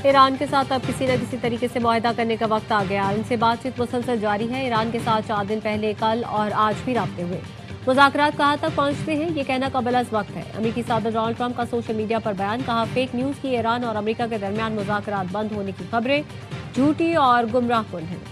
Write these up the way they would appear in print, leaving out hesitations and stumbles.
Iran के साथ अब किसी न किसी तरीके से मुआहदा करने का वक्त आ गया। उनसे बातचीत मुसलसल जारी है। ईरान के साथ 4 दिन पहले, कल और आज भी राब्ते हुए। मुज़ाकरात कहाँ तक पहुंचते हैं, ये कहना कबल-अज़ वक्त है। अमेरिकी सदर डोनाल्ड ट्रंप का सोशल मीडिया पर बयान, कहा फेक न्यूज़ की ईरान और अमेरिका के दरमियान मुज़ाकरात बंद होने की खबरें झूठी और गुमराहकुन हैं।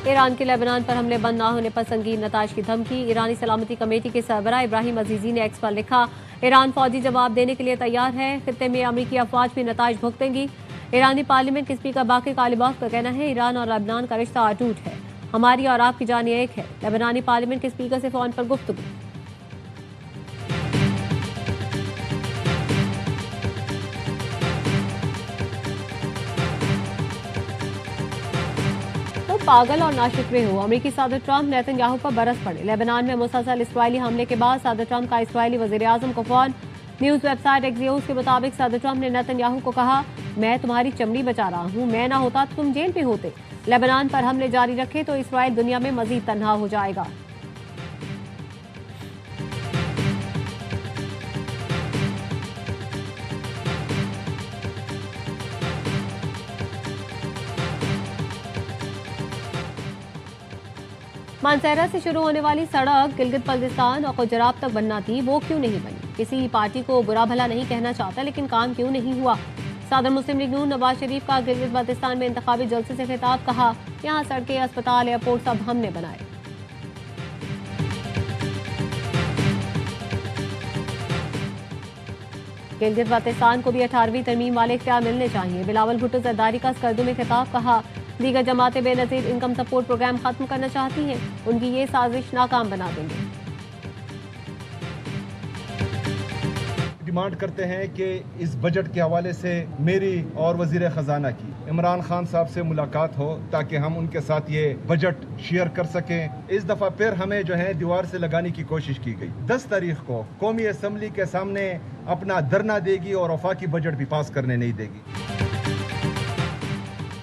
ईरान के लेबनान पर हमले बंद न होने पर संगीन नताज की धमकी। ईरानी सलामती कमेटी के सरबराह इब्राहिम अजीजी ने एक्स पर लिखा, ईरान फौजी जवाब देने के लिए तैयार है। खित्ते में अमेरिकी अफवाज भी नताज भुगतेंगी। ईरानी पार्लियामेंट के स्पीकर बाकिर कालिबाफ का कहना है, ईरान और लेबनान का रिश्ता अटूट है, हमारी और आपकी जान एक है। लेबनानी पार्लियामेंट के स्पीकर से फोन पर गुफ्तगू। पागल और नाशुक्रे हो, अमेरिकी सदर ट्रंप नेतन्याहू पर बरस पड़े। लेबनान में मुसलसल इस्राईली हमले के बाद सदर ट्रंप का इस्राईली वज़ीर-ए-आज़म को फोन। न्यूज़ वेबसाइट एक्सियोस के मुताबिक सदर ट्रंप ने नेतन्याहू को कहा, मैं तुम्हारी चमड़ी बचा रहा हूँ, मैं ना होता तो तुम जेल में होते। लेबनान पर हमले जारी रखे तो इसराइल दुनिया में मजीद तन्हा हो जाएगा। मानसेरा से शुरू होने वाली सड़क गिलगित बल्तिस्तान और गुजरात तक बनना थी, वो क्यों नहीं बनी? किसी पार्टी को बुरा भला नहीं कहना चाहता, लेकिन काम क्यों नहीं हुआ? सदर मुस्लिम लीग नून नवाज शरीफ का गिलगित बल्तिस्तान में इंतखाबी जलसे से खिताब, कहा यहाँ सड़कें, अस्पताल, एयरपोर्ट सब हमने बनाए। गिलगित बल्तिस्तान को भी 18वीं तरमीम वाले इख्तियार मिलने चाहिए। बिलावल भुट्टो जरदारी का स्कर्दू में खिताब, कहा दीगर जमातें बेनजीर इनकम सपोर्ट प्रोग्राम खत्म करना चाहती हैं, उनकी ये साजिश नाकाम बना देंगे। डिमांड करते हैं कि इस बजट के हवाले से मेरी और वजीर खजाना की इमरान खान साहब से मुलाकात हो, ताकि हम उनके साथ ये बजट शेयर कर सकें। इस दफा फिर हमें जो है दीवार से लगाने की कोशिश की गई। 10 तारीख को कौमी असम्बली के सामने अपना धरना देगी और वफाकी बजट भी पास करने नहीं देगी।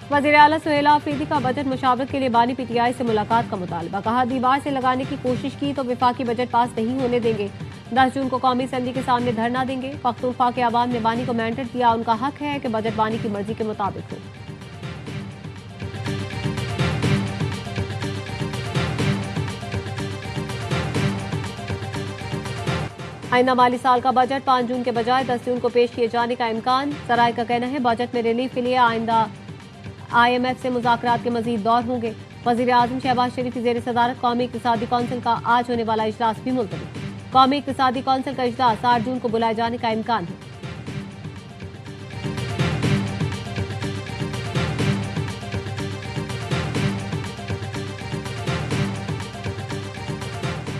वज़ीर आला सुहेला अफरीदी का बजट मुशावरत के लिए बानी पीटीआई से मुलाकात का मुतालबा, कहा दीवार से लगाने की कोशिश की तो विफाकी बजट पास नहीं होने देंगे। 10 जून को कौमी असम्बली के सामने धरना देंगे। पख्तूनख्वा के अवाम ने बानी को मैंडेट दिया, उनका हक है कि बजट बानी की मर्जी के मुताबिक हो। आइंदा माली साल का बजट 5 जून के बजाय 10 जून को पेश किए जाने का इम्कान। सराय का कहना है, बजट में रिलीफ के लिए आइंदा IMF से मुज़ाकरात के मजीद दौर होंगे। वज़ीर-ए-आज़म शहबाज शरीफ की ज़ेर सदारत कौमी इक़्तिसादी कौंसिल का आज होने वाला इजलास भी मुलतवी। कौमी इक़्तिसादी कौंसिल का इजलास 8 जून को बुलाए जाने का इम्कान है।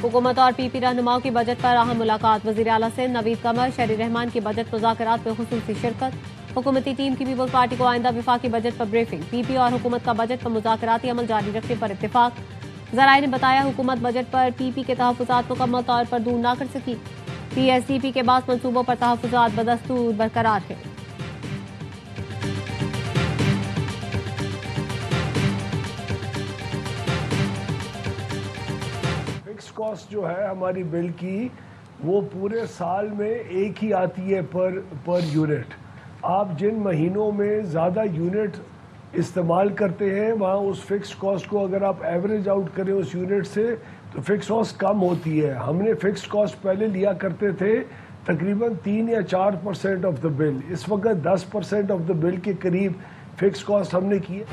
हुकूमत और PP रहनुमाओं की बजट पर अहम मुलाकात। वज़ीर आला सिंध नवीद कमर, शहरी रहमान की बजट मुज़ाकरात में खुसूसी शिरकत। हुकूमती टीम की पीपल्स पार्टी को आइंदा विफाकी बजट पर ब्रीफिंग। PP और हुकूमत का बजट पर मुज़ाकराती अमल जारी रखने पर इत्तेफाक। ज़राए ने बताया, हुकूमत बजट पर PP के तहफ़्फ़ुज़ात मुकम्मल तौर पर दूर न कर सकी। PSDP के बाद मनसूबों पर तहफ़्फ़ुज़ात बदस्तूर बरकरार है। फिक्स कॉस्ट जो है हमारी बिल की, वो पूरे साल में एक ही आती है पर यूनिट। आप जिन महीनों में ज़्यादा यूनिट इस्तेमाल करते हैं, वहाँ उस फिक्स कॉस्ट को अगर आप एवरेज आउट करें उस यूनिट से, तो फिक्स कॉस्ट कम होती है। हमने फिक्स कॉस्ट पहले लिया करते थे तकरीबन 3 या 4% ऑफ द बिल। इस वक्त 10% ऑफ द बिल के करीब फिक्स कॉस्ट हमने की है।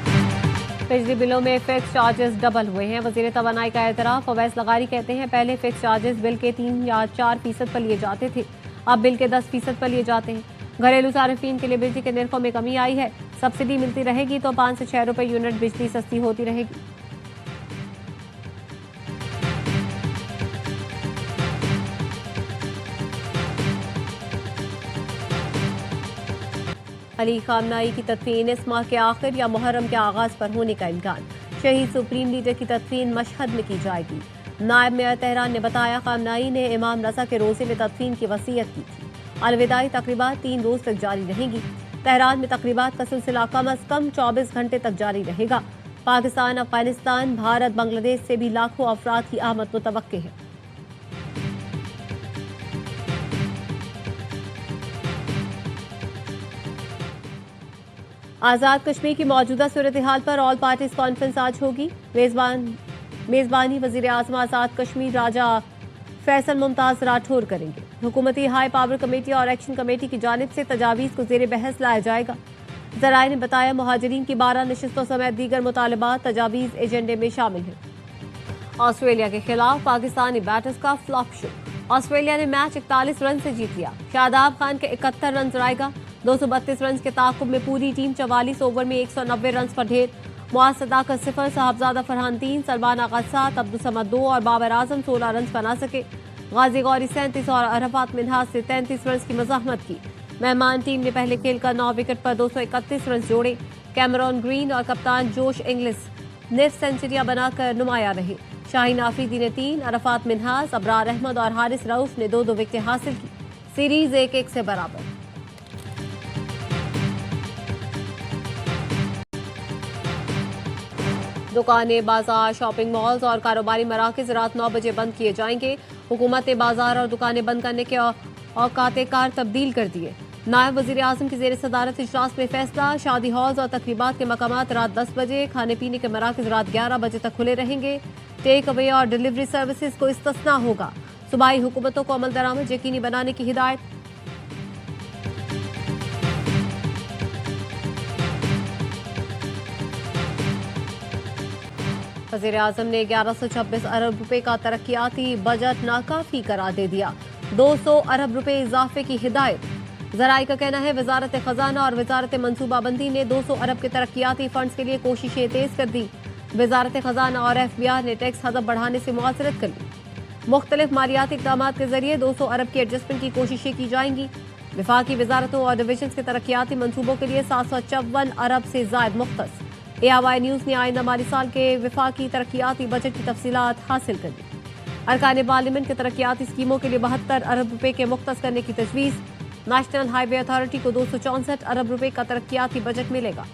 बिजली बिलों में फिक्स चार्जेस डबल हुए हैं। वज़ीर तवानाई का एतराफ़। अवैस लगारी कहते हैं, पहले फिक्स चार्जेस बिल के 3 या 4% पर लिए जाते थे, अब बिल के 10% पर लिए जाते हैं। घरेलू सार्फिन के लिए बिजली के निर्खों में कमी आई है। सब्सिडी मिलती रहेगी तो 5 से 6 रुपए यूनिट बिजली सस्ती होती रहेगी। अली खामनाई की तदफीन इस माह के आखिर या मुहर्रम के आगाज पर होने का इम्कान। शहीद सुप्रीम लीडर की तदफीन मशहद में की जाएगी। नायब मेयर तेहरान ने बताया, खामनाई ने इमाम रज़ा के रोज़े में तदफीन की वसीयत की थी। अलविदाई तकरीबात 3 रोज तक जारी रहेंगी। तेहरान में तकरीबात का सिलसिला कम अज कम 24 घंटे तक जारी रहेगा। पाकिस्तान, अफगानिस्तान, भारत, बांग्लादेश से भी लाखों अफराद की आमद मुतवक्के है। आज़ाद कश्मीर की मौजूदा सूरत हाल पर ऑल पार्टीज कॉन्फ्रेंस आज होगी। मेजबानी वजीर आजम आज़ाद कश्मीर राजा फैसल मुमताज राठौर करेंगे। हुकूमती हाई पावर कमेटी और एक्शन कमेटी की जानिब से तजावीज़ को ज़ेर बहस लाया जाएगा। ज़राए ने बताया मुहाजिरीन की 12 नशिस्तों समेत दीगर मुतालबात तजावीज़ एजेंडे में शामिल हैं। ऑस्ट्रेलिया के खिलाफ पाकिस्तानी बैटर्स का फ्लॉप शो। ऑस्ट्रेलिया ने मैच 41 रन से जीत लिया। शादाब खान के 71 रन रहेगा। 232 रन के ताकुब में पूरी टीम 44 ओवर में 190 रन पर ढेर। मुआज सदाकत 0, साहबजादा फरहान 3, सलमान आगा 7, अब्दुल समद 2 और बाबर आजम 16 रन बना सके। गाजी गौरी 37 और अरफात मिन्हाज से 33 रन की मज़ाहमत की। मेहमान टीम ने पहले खेल का 9 विकेट पर 231 रन जोड़े। कैमरॉन ग्रीन और कप्तान जोश इंग्लिस निफ सेंचुरियां बनाकर नुमाया रहे। शाहीन आफरीदी ने 3, अरफात मिन्हाज, अबरार अहमद और हारिस रऊफ ने 2-2 विकेटें हासिल की। सीरीज 1-1 से बराबर। दुकानें, बाजार, शॉपिंग मॉल्स और कारोबारी मराकज रात 9 बजे बंद किए जाएंगे। हुकूमत ने बाजार और दुकानें बंद करने के औकात कार तब्दील कर दिए। नायब वजीर आजम की जेर सदारत इजलास में फैसला। शादी हॉल्स और तकरीबात के मकामात रात 10 बजे, खाने पीने के मराकज रात 11 बजे तक खुले रहेंगे। टेक अवे और डिलीवरी सर्विसेज को इस्तिस्ना होगा। सूबाई हुकूमतों को अमल दरामद यकीनी बनाने की हिदायत। वज़ीर आज़म ने 1126 अरब रुपए का तरक्याती बजट नाकाफी करार दे दिया। 200 अरब रुपए इजाफे की हिदायत। ज़राए का कहना है वजारत खजाना और वजारत मनसूबाबंदी ने 200 अरब के तरक्याती फंड्स के लिए कोशिशें तेज कर दी। वजारत खजाना और FBR ने टैक्स हदफ बढ़ाने से मुआसरत कर ली। मुख्तलिफ मालियाती इक़दामात के जरिए 200 अरब की एडजस्टमेंट की कोशिशें की जाएंगी। विफाकी वजारतों और डिवीजन के तरक्याती मनसूबों के लिए 754 अरब से जायद मुख्तस। ARY न्यूज़ ने आइंदा माली साल के विफाकी तरक्याती बजट की तफसीलात हासिल कर ली। अरकान पार्लियामेंट के तरक्याती स्कीमों के लिए 72 अरब रुपए के मुख्तस करने की तजवीज़। नेशनल हाईवे अथॉरिटी को 264 अरब रुपए का तरक्याती बजट मिलेगा।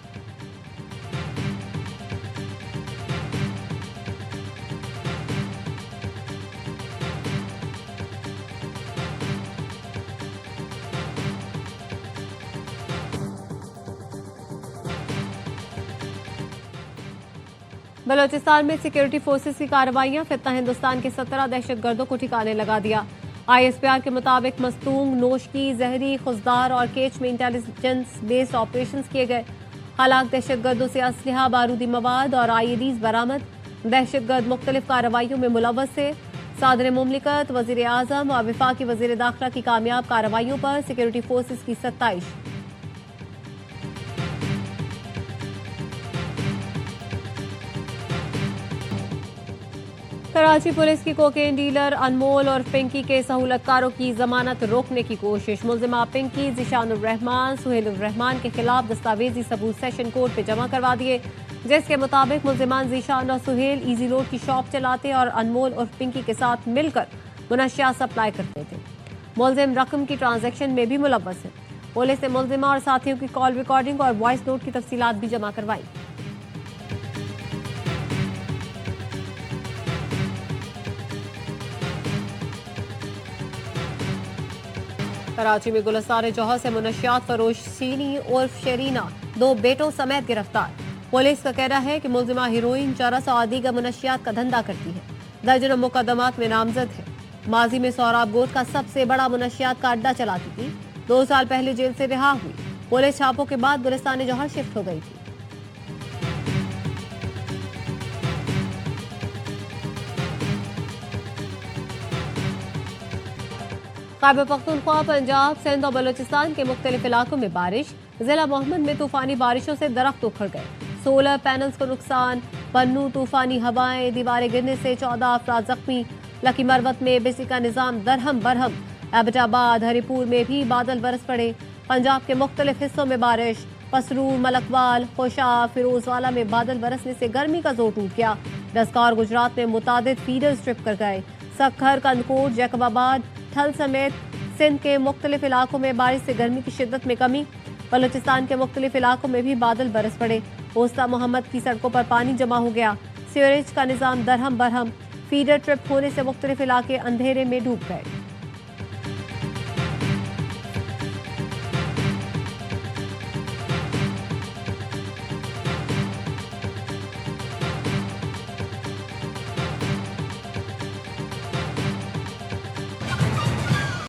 बलोचिस्तान में सिक्योरिटी फोर्सेस की कार्रवाइयां। फितना हिंदुस्तान के 17 दहशतगर्दों को ठिकाने लगा दिया। ISPR के मुताबिक मस्तूंग, नोशकी, जहरी, खुजदार और केच में इंटेलिजेंस बेस्ड ऑपरेशन किए गए। हलाक दहशतगर्दों से असलहा, बारूदी मवाद और IEDs बरामद। दहशतगर्द मुख्तलिफ कार्रवाइयों में मुलव्वस थे। सदर मुमलिकत, वजीर आजम और वफाकी वजीर दाखिला की कामयाब कार्रवाइयों पर सिक्योरिटी फोर्सेस की सत्ताइश। कराची पुलिस की कोकेन डीलर अनमोल और पिंकी के सहूलतकारों की जमानत रोकने की कोशिश। मुल्जिमा पिंकी, ज़ीशानुर रहमान, सुहेलुर रहमान के खिलाफ दस्तावेजी सबूत सेशन कोर्ट पे जमा करवा दिए, जिसके मुताबिक मुल्जिमान ज़ीशान और सुहेल इजी लोड की शॉप चलाते और अनमोल और पिंकी के साथ मिलकर मुनशियात सप्लाई करते थे। मुल्जिम रकम की ट्रांजैक्शन में भी मुलव्वस है। पुलिस ने मुल्जिमा और साथियों की कॉल रिकॉर्डिंग और वॉइस नोट की तफसीलात भी जमा करवाई। कराची में गुलस्तान जौहर से मुनशियात फरोश सीनी उर्फ शरीना 2 बेटों समेत गिरफ्तार। पुलिस का कहना है कि मुल्जिमा हीरोइन, चरस और आदि का मुनशियात का धंधा करती है। दर्जनों मुकदमात में नामजद है। माजी में सौराब गोद का सबसे बड़ा मुनशियात का अड्डा चलाती थी। 2 साल पहले जेल से रिहा हुई। पुलिस छापों के बाद गुलिस्तान जौहर शिफ्ट हो गई थी। खैबर पख्तूनख्वा, पंजाब, सिंध और बलोचिस्तान के मुख्तलिफ इलाकों में बारिश। जिला मोहम्मद में तूफानी बारिशों से दरख्त उखड़ गए। सोलर पैनल्स को नुकसान। पन्नू तूफानी हवाएं, दीवारें गिरने से 14 अफराद जख्मी। लकी मरवत में बिजली का निजाम दरहम बरहम। एबटाबाद, हरिपुर में भी बादल बरस पड़े। पंजाब के मुख्तलिफ हिस्सों में बारिश। पसरूर, मलकवाल, खोशा, फिरोजवाला में बादल बरसने से गर्मी का जोर टूट गया। डस्का और गुजरात में मुतादिद फीडर्स ट्रिप कर गए। सक्खर, कंदकोट, जैकबाबाद, ठल समेत सिंध के मुख्तलिफ इलाकों में बारिश से गर्मी की शिद्दत में कमी। बलूचिस्तान के मुख्तलिफ इलाकों में भी बादल बरस पड़े। ओस्ता मोहम्मद की सड़कों पर पानी जमा हो गया। सीवरेज का निजाम दरहम बरहम। फीडर ट्रिप होने से मुख्तलिफ इलाके अंधेरे में डूब गए।